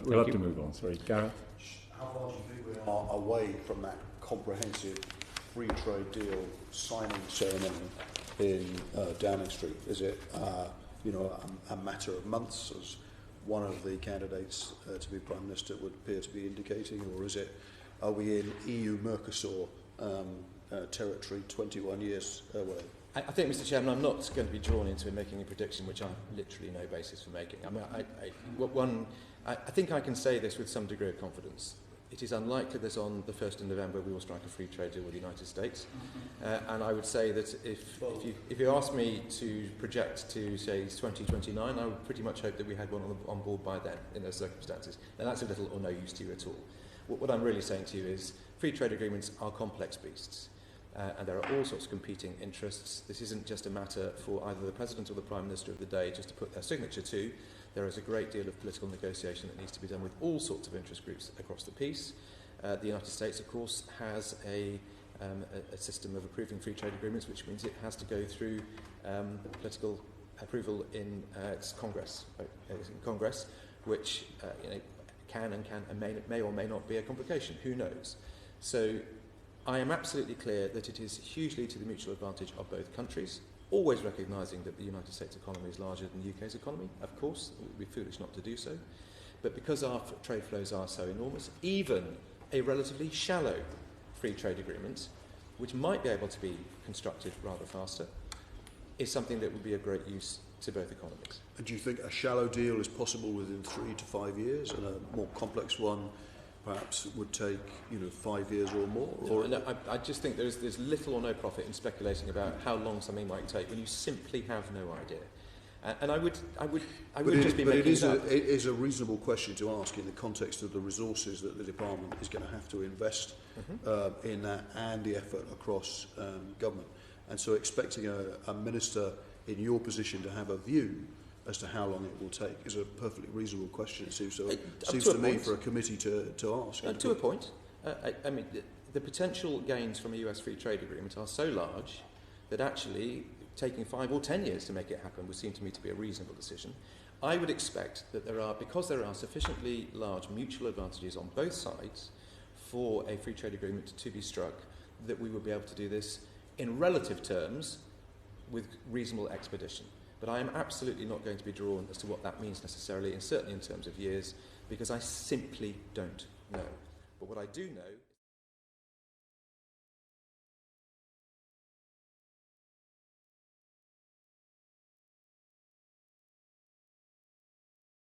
we'll have to move on. Sorry, Gareth? How far do you think we are away from that comprehensive free trade deal signing ceremony in Downing Street? Is it a matter of months, as one of the candidates to be Prime Minister would appear to be indicating, or are we in EU Mercosur territory 21 years away? I think, Mr. Chairman, I'm not going to be drawn into making a prediction which I have literally no basis for making. I think I can say this with some degree of confidence. It is unlikely that on the 1st of November we will strike a free trade deal with the United States. And I would say that if you ask me to project to, say, 2029, I would pretty much hope that we had one on board by then in those circumstances. And that's a little or no use to you at all. What I'm really saying to you is free trade agreements are complex beasts. And there are all sorts of competing interests. This isn't just a matter for either the President or the Prime Minister of the day just to put their signature to. There is a great deal of political negotiation that needs to be done with all sorts of interest groups across the piece. The United States, of course, has a system of approving free trade agreements, which means it has to go through political approval in its Congress, which can and may or may not be a complication. Who knows? So I am absolutely clear that it is hugely to the mutual advantage of both countries, always recognising that the United States economy is larger than the UK's economy, of course. It would be foolish not to do so. But because our trade flows are so enormous, even a relatively shallow free trade agreement, which might be able to be constructed rather faster, is something that would be of great use to both economies. And do you think a shallow deal is possible within 3 to 5 years, and a more complex one perhaps would take 5 years or more? Or no, I just think there's little or no profit in speculating about how long something might take when you simply have no idea. And I would just be making it up. It is a reasonable question to ask in the context of the resources that the department is going to have to invest in that, and the effort across government. And so expecting a minister in your position to have a view as to how long it will take is a perfectly reasonable question, it seems to me, for a committee to ask. To a point. I mean, the potential gains from a US free trade agreement are so large that actually taking 5 or 10 years to make it happen would seem to me to be a reasonable decision. I would expect that because there are sufficiently large mutual advantages on both sides for a free trade agreement to be struck, that we would be able to do this in relative terms with reasonable expedition. But I am absolutely not going to be drawn as to what that means necessarily, and certainly in terms of years, because I simply don't know. But what I do know